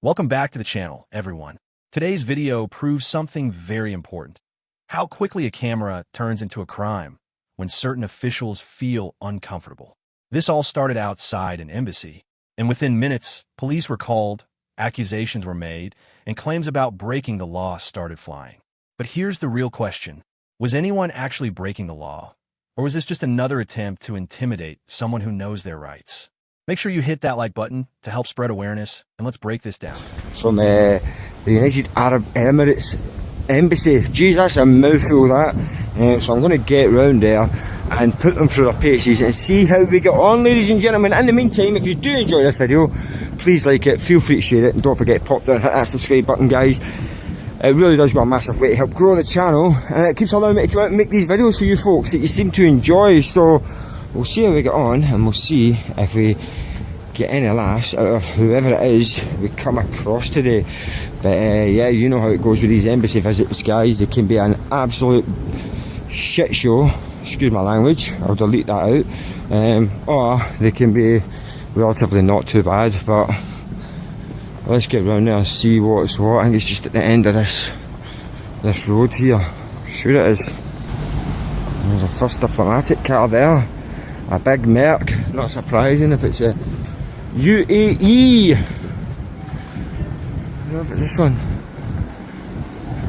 Welcome back to the channel, everyone. Today's video proves something very important. How quickly a camera turns into a crime when certain officials feel uncomfortable. This all started outside an embassy, and within minutes, police were called, accusations were made, and claims about breaking the law started flying. But here's the real question. Was anyone actually breaking the law? Or was this just another attempt to intimidate someone who knows their rights? Make sure you hit that like button to help spread awareness, and let's break this down. From the United Arab Emirates Embassy. Geez, that's a mouthful, that. So I'm going to get round there and put them through their paces and see how we get on, ladies and gentlemen. In the meantime, if you do enjoy this video, please like it, feel free to share it, and don't forget to pop down and hit that subscribe button, guys. It really does go a massive way to help grow the channel, and it keeps allowing me to come out and make these videos for you folks that you seem to enjoy. So we'll see how we get on, and we'll see if we get any laughs out of whoever it is we come across today. But yeah, you know how it goes with these embassy visits, guys. They can be an absolute shit show, excuse my language, I'll delete that out, or they can be relatively not too bad. But let's get round there and see what's what. I think it's just at the end of this road here. Sure it is. There's a first diplomatic car there, a big Merc. Not surprising if it's a UAE. I don't know if it's this one.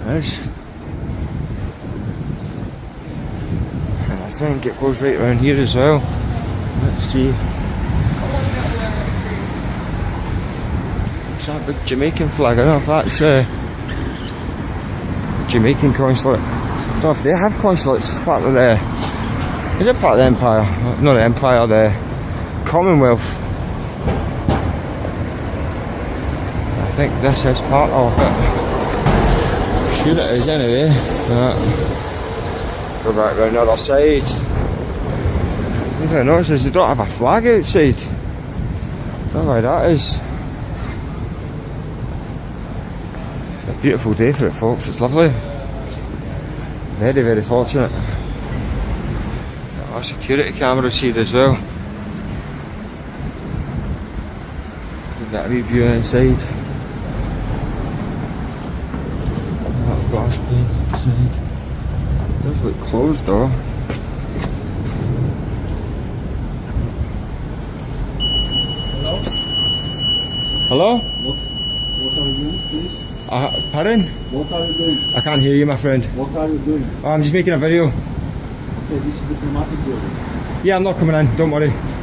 It is. And I think it goes right around here as well. Let's see. It's that big Jamaican flag. I don't know if that's a Jamaican consulate. I don't know if they have consulates. It's part of the... Is it part of the Empire? Not the Empire, the Commonwealth. I think this is part of it. Sure it is anyway. Go back round the other side. One thing I noticed is they don't have a flag outside. I don't know why that is. A beautiful day for it, folks. It's lovely. Very, very fortunate. Our security cameras here as well. Give that a wee view inside. That glass panes inside. It does look closed though. Hello? Hello? What are you doing, please? Pardon? What are you doing? I can't hear you, my friend. What are you doing? Oh, I'm just making a video. Okay, this is diplomatic building. Yeah, I'm not coming in, don't worry. Diplomatic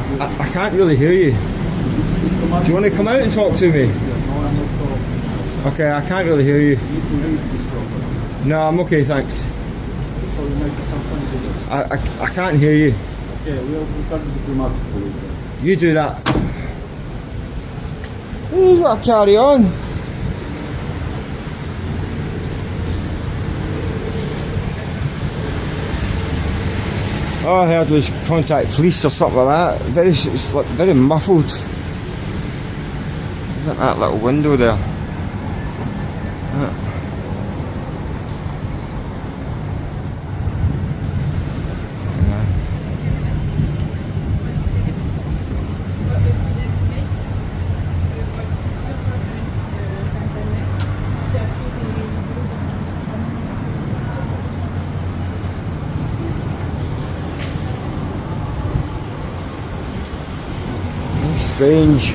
building. I can't really hear you. This is diplomatic. Do you want to come out and talk to me? No, I'm not talking. Okay, I can't really hear you. You need to read this properly. No, I'm okay, thanks. So you make some fun videos. I can't hear you. Okay, we'll talk to diplomatic police then. You do that. You've got to carry on. All I heard was contact police or something like that. It's like very muffled. Look at that little window there. Strange,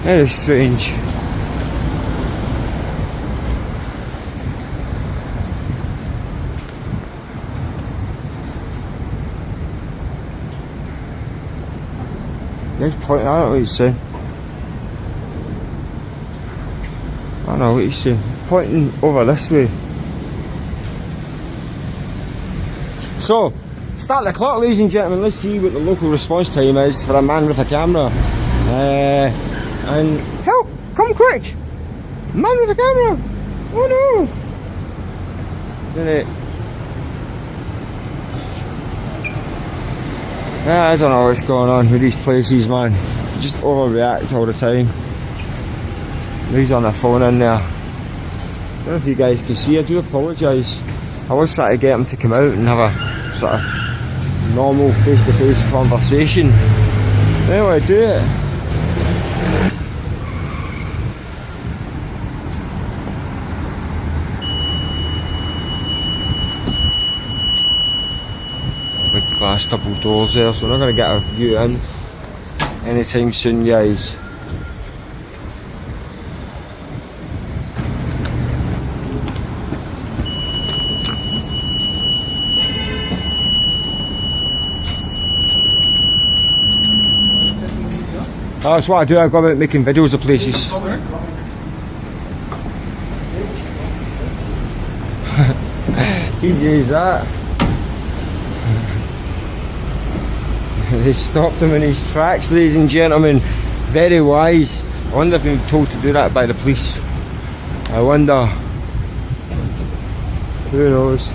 very strange. He's pointing, I don't know what he's saying. I don't know what he's saying. Pointing over this way. So, start the clock, ladies and gentlemen. Let's see what the local response time is for a man with a camera. And help! Come quick! Man with a camera! Oh no! I don't know what's going on with these places, man. You just overreact all the time. He's on the phone in there. I don't know if you guys can see, I do apologise. I was trying to get him to come out and have a sort of normal face-to-face conversation. Anyway, do it. glass double doors there, so we're not going to get a view in anytime soon, guys. That's what I do, I go about making videos of places. Easy as that. They stopped him in his tracks, ladies and gentlemen. Very wise. I wonder if they've been told to do that by the police. I wonder. Who knows?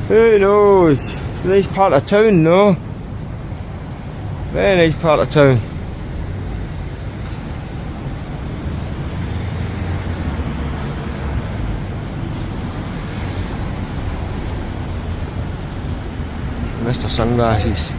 Who knows? It's a nice part of town, no? Very nice part of town. Mr. Sunglasses.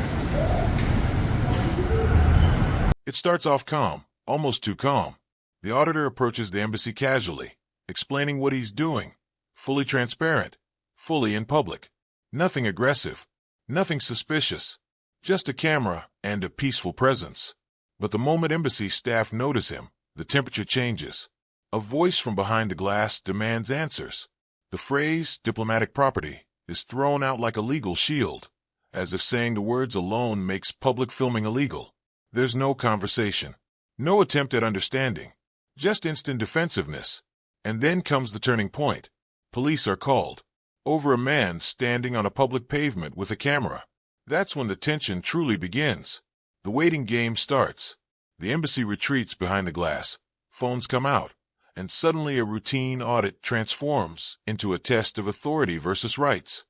It starts off calm, almost too calm. The auditor approaches the embassy casually, explaining what he's doing, fully transparent, fully in public. Nothing aggressive, nothing suspicious, just a camera and a peaceful presence. But the moment embassy staff notice him, the temperature changes. A voice from behind the glass demands answers. The phrase, diplomatic property, is thrown out like a legal shield, as if saying the words alone makes public filming illegal. There's no conversation, no attempt at understanding, just instant defensiveness. And then comes the turning point. Police are called. Over a man standing on a public pavement with a camera. That's when the tension truly begins. The waiting game starts. The embassy retreats behind the glass. Phones come out. And suddenly a routine audit transforms into a test of authority versus rights.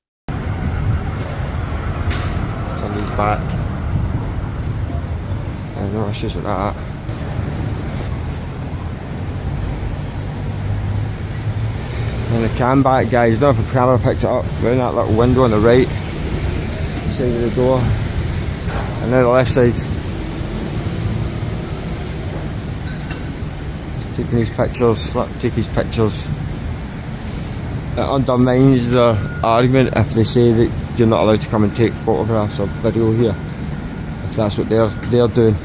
Somebody's back. No issues with that. And the cam back, guys, don't know if the camera picked it up, around that little window on the right side of the door, and now the left side. Taking these pictures, take his pictures. It undermines their argument if they say that you're not allowed to come and take photographs or video here, if that's what they're doing.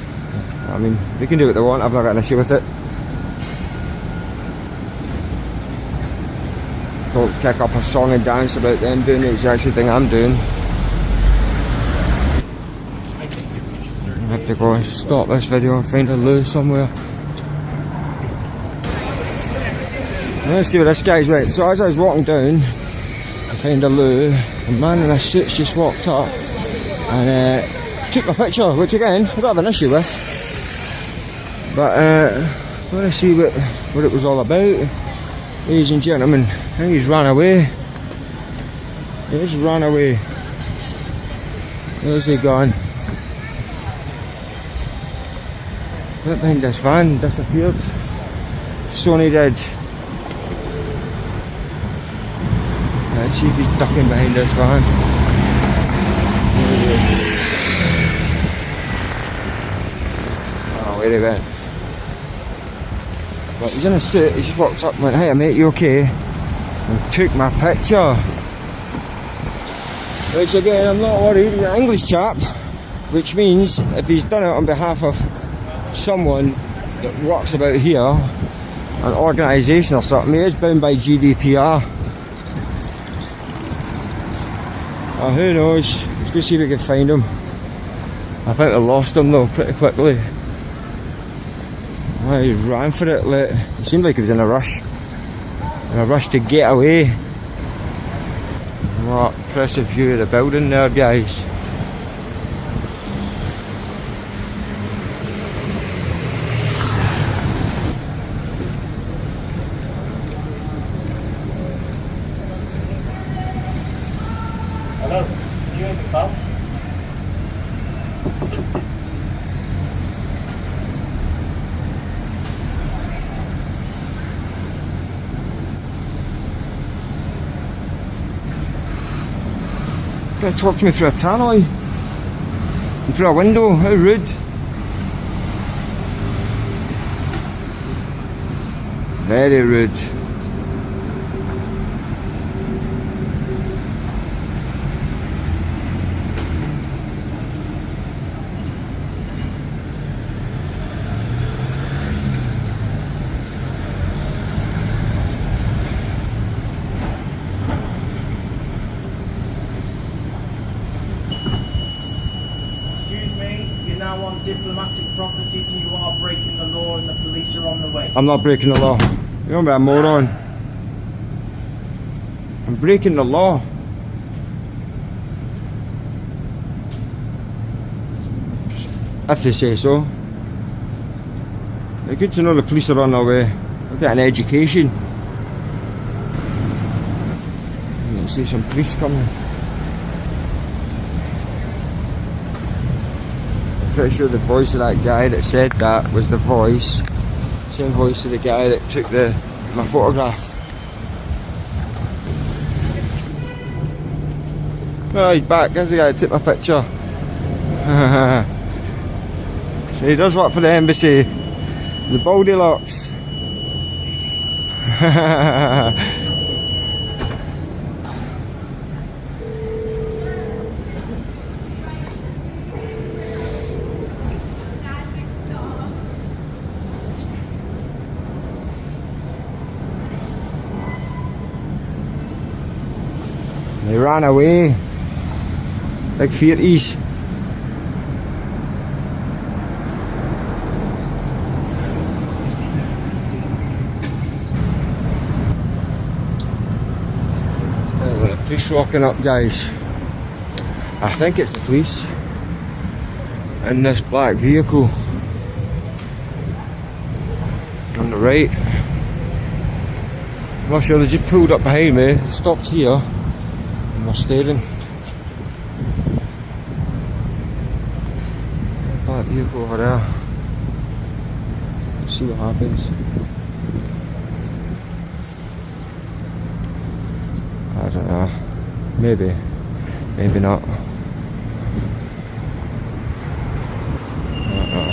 I mean, they can do what they want, I've not got an issue with it. Don't kick up a song and dance about them doing the exact same thing I'm doing. I have to go and stop this video and find a loo somewhere. Let's see where this guy's went. So as I was walking down to find a loo, a man in a suit's just walked up and took a picture, which again, I don't have an issue with. But I want to see what it was all about. Ladies and gentlemen, I think he's run away. He's run away. Where's he gone? Went behind this van, disappeared. Sony did. Let's see if he's ducking behind this van. Oh, where he went? But he's in a suit, he just walked up and went, "Hey mate, you okay?" And took my picture. Which again, I'm not worried, he's an English chap. Which means, if he's done it on behalf of someone that works about here, an organisation or something, he is bound by GDPR. Who knows, let's go see if we can find him. I think I lost him though, pretty quickly. Well, he ran for it, like, it seemed like he was in a rush to get away. What impressive view of the building there, guys. Hello, you in the car? Try to talk to me through a tannoy. And through a window, how rude. Very rude. Now on diplomatic property, so you are breaking the law and the police are on the way. I'm not breaking the law. You're a moron. I'm breaking the law. If they say so. It's good to know the police are on their way. I'll get an education. You can see some police coming. Pretty sure the voice of that guy that said that was the voice, same voice of the guy that took my photograph. Oh, he's back. There's the guy that took my picture. So he does work for the embassy. The Baldy Locks. They ran away. Big 40s. The police walking up, guys. I think it's the police in this black vehicle on the right. I'm not sure, they just pulled up behind me, stopped here. We're staring. That vehicle over there. Let's see what happens. I don't know. Maybe. Maybe not. I don't know.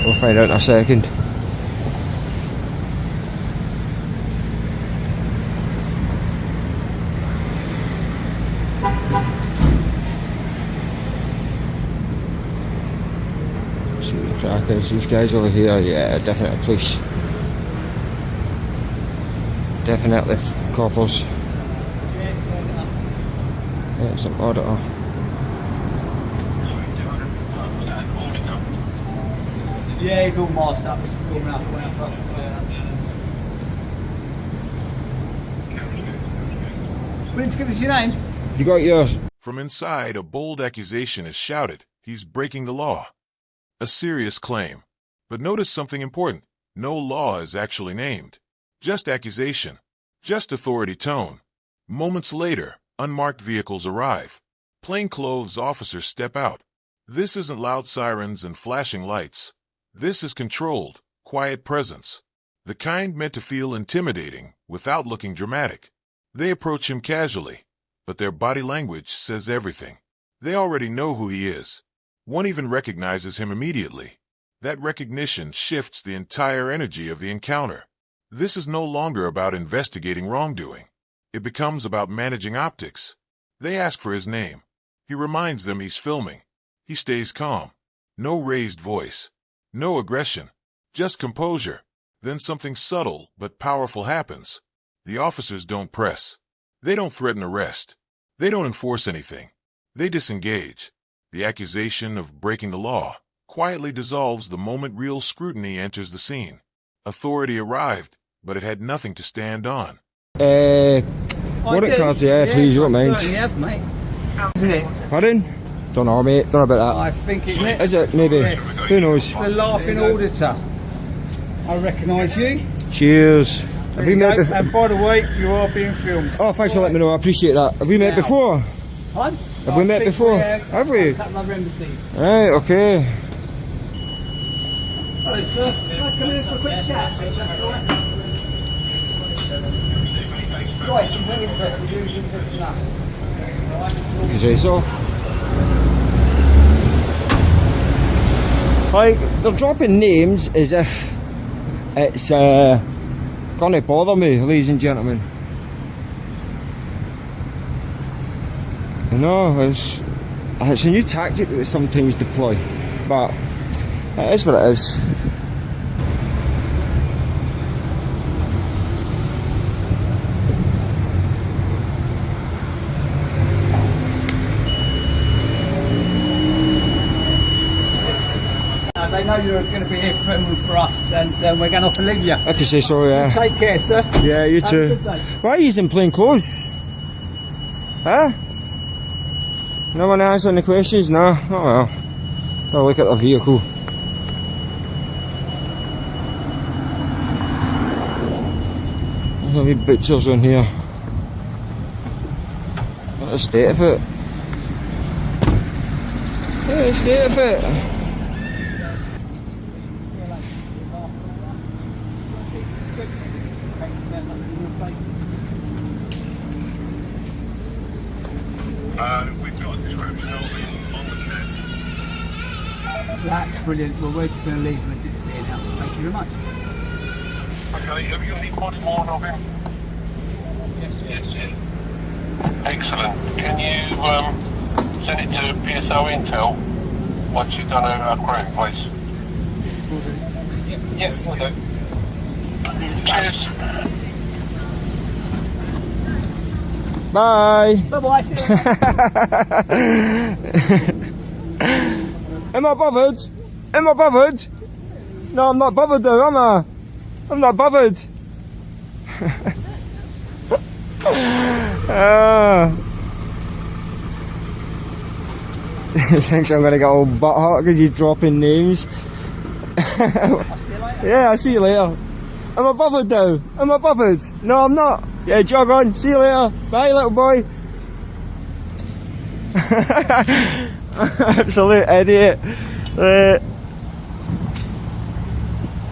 We'll find out in a second. These guys over here, yeah, definitely police. Definitely coppers. Yeah, it's an auditor. Yeah, he's all masked up. Willing to give us your name? You got yours? From inside, a bold accusation is shouted. He's breaking the law. A serious claim. But notice something important. No law is actually named. Just accusation. Just authority tone. Moments later, unmarked vehicles arrive. Plainclothes officers step out. This isn't loud sirens and flashing lights. This is controlled, quiet presence. The kind meant to feel intimidating without looking dramatic. They approach him casually, but their body language says everything. They already know who he is. One even recognizes him immediately. That recognition shifts the entire energy of the encounter. This is no longer about investigating wrongdoing. It becomes about managing optics. They ask for his name. He reminds them he's filming. He stays calm. No raised voice. No aggression. Just composure. Then something subtle but powerful happens. The officers don't press. They don't threaten arrest. They don't enforce anything. They disengage. The accusation of breaking the law quietly dissolves the moment real scrutiny enters the scene. Authority arrived, but it had nothing to stand on. Audit cards, yeah, please, you don't mind. Have, mate. Isn't it? Pardon? Don't know, mate, don't know about I think it's it. that. Is it? Maybe. Yes. Who knows? The laughing auditor. I recognise you. Cheers. Have we met before? And by the way, you are being filmed. Oh, thanks for letting me know, I appreciate that. Have we met before? Pardon? Have we met before? Have we? A couple of embassies. Right, okay. Hello, sir. Can I come in for a quick chat? Right, he's very interested. He's interested in us. You say so? Like, they're dropping names as if it's gonna bother me, ladies and gentlemen. You know, it's a new tactic that they sometimes deploy, but it is what it is. They know you're going to be here filming for us, and we're going to have to leave you. If you say so, yeah. Take care, sir. Yeah, you Have a too. good day. Why are you in plain clothes? Huh? No one answering the questions? No? Oh well. I'll look at the vehicle. There's a wee butchers on here. What the state of it? What the state of it? We've got a description of it on the chat. That's brilliant. Well, we're just going to leave him and disappear now. Thank you very much. Okay, have you got any more of him? Yes. Excellent. Can you send it to PSO Intel once you've done a query, please? Yeah, okay. Cheers. Bye! Bye-bye. See you. Am I bothered? Am I bothered? No, I'm not bothered though, am I? I'm not bothered. Thinks I'm gonna get all butt hot because he's dropping names. Yeah, I'll see you later. Am I bothered though? Am I bothered? No, I'm not. Yeah, jog on. See you later. Bye, little boy. Absolute idiot.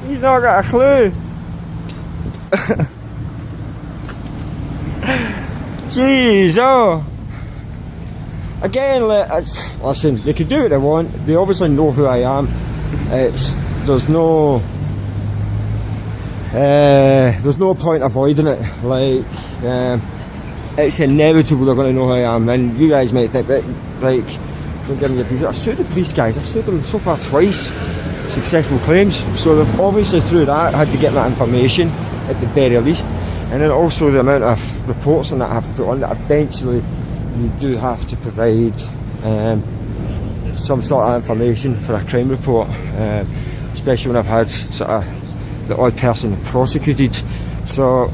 He's not got a clue. Jeez, oh. Again, listen, they can do what they want. They obviously know who I am. There's no point avoiding it. Like, it's inevitable they're going to know who I am. And you guys might think that, like, don't give me your details. I've sued the police guys. I've sued them so far twice. Successful claims. So they've obviously through that had to get that information at the very least. And then also the amount of reports on that I have to put on that eventually you do have to provide some sort of information for a crime report, especially when I've had sort of the odd person prosecuted. So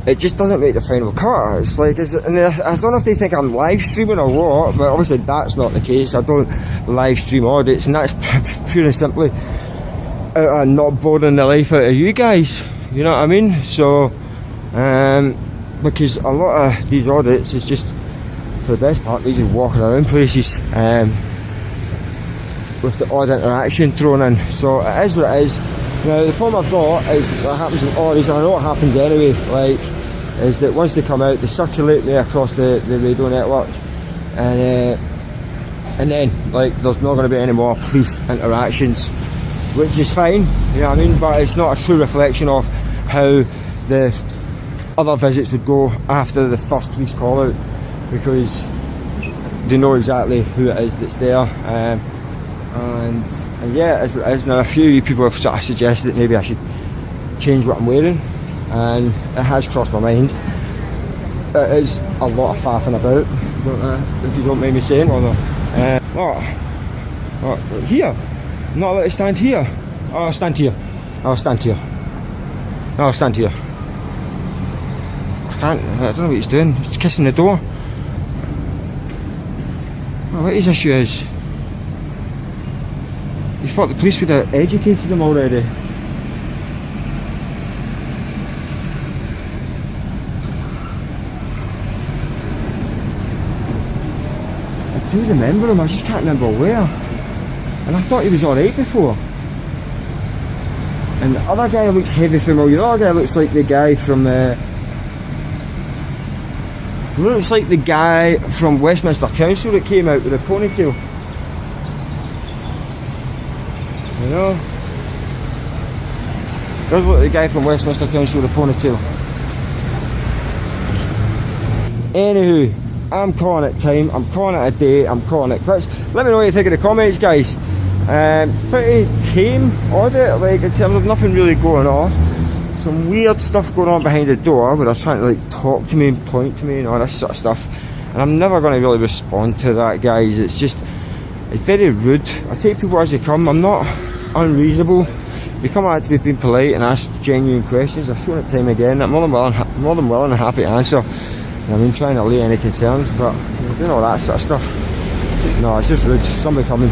it just doesn't make the final cut. It's like, and I don't know if they think I'm live streaming or what, but obviously that's not the case. I don't live stream audits, and that's pure and simply out of not boring the life out of you guys. You know what I mean? So, because a lot of these audits is just, for the best part, these are walking around places with the odd interaction thrown in. So it is what it is. Now the problem I've got is what happens with audits, and I know what happens anyway, like, is that once they come out, they circulate me across the radio network, and then, like, there's not going to be any more police interactions, which is fine, you know what I mean, but it's not a true reflection of how the other visits would go after the first police call out, because they know exactly who it is that's there, and yeah, it is what it is. Now a few of you people have sort of suggested that maybe I should change what I'm wearing, and it has crossed my mind. It is a lot of faffing about, if you don't mind me saying. Or no. Here? I'm not allowed to stand here. Oh, I'll stand here. I'll stand here. I'll stand here. I can't, I don't know what he's doing. He's kissing the door. Oh, what his issue is. He thought the police would have educated him already. I do remember him, I just can't remember where. And I thought he was alright before. And the other guy looks heavy familiar. The other guy looks like the guy from Looks like the guy from Westminster Council that came out with a ponytail. You know? Does look like the guy from Westminster Council with a ponytail. Anywho, I'm calling it time, I'm calling it a day, I'm calling it quits. Let me know what you think in the comments, guys. Pretty tame audit, like in terms of nothing really going off. Some weird stuff going on behind the door where they're trying to like talk to me and point to me and all this sort of stuff. And I'm never going to really respond to that, guys. It's very rude. I take people as they come. I'm not unreasonable. If you come out to be being polite and ask genuine questions, I've shown it time again. I'm more than willing and happy to answer. I mean, trying to allay any concerns, but doing all that sort of stuff, no, it's just rude. Somebody coming,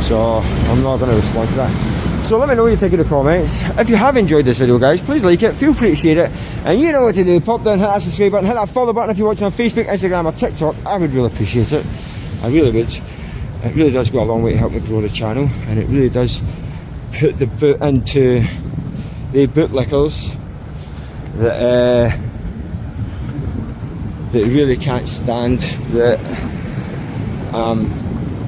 so I'm not going to respond to that. So let me know what you think in the comments. If you have enjoyed this video, guys, please like it, feel free to share it, and you know what to do. Pop down, hit that subscribe button, hit that follow button if you're watching on Facebook, Instagram or TikTok. I would really appreciate it. I really would. It really does go a long way to help me grow the channel, and it really does put the boot into the bootlickers that that really can't stand that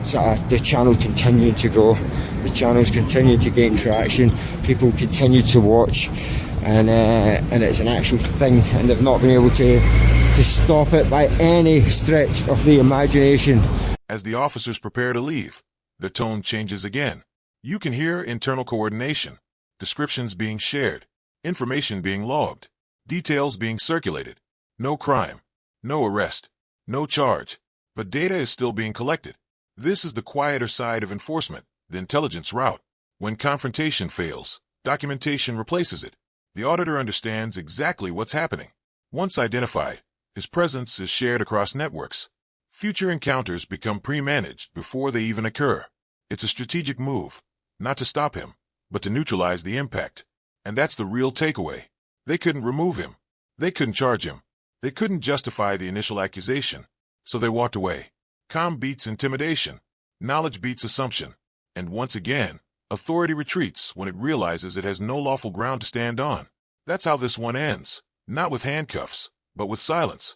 sort of the channel continuing to grow, the channel's continuing to gain traction, people continue to watch, and it's an actual thing, and they've not been able to stop it by any stretch of the imagination. As the officers prepare to leave, the tone changes again. You can hear internal coordination, descriptions being shared, information being logged, details being circulated. No crime, no arrest, no charge, but data is still being collected. This is the quieter side of enforcement, the intelligence route. When confrontation fails, documentation replaces it. The auditor understands exactly what's happening. Once identified, his presence is shared across networks. Future encounters become pre-managed before they even occur. It's a strategic move, not to stop him, but to neutralize the impact. And that's the real takeaway. They couldn't remove him. They couldn't charge him. They couldn't justify the initial accusation, so they walked away. Calm beats intimidation. Knowledge beats assumption. And once again, authority retreats when it realizes it has no lawful ground to stand on. That's how this one ends. Not with handcuffs, but with silence.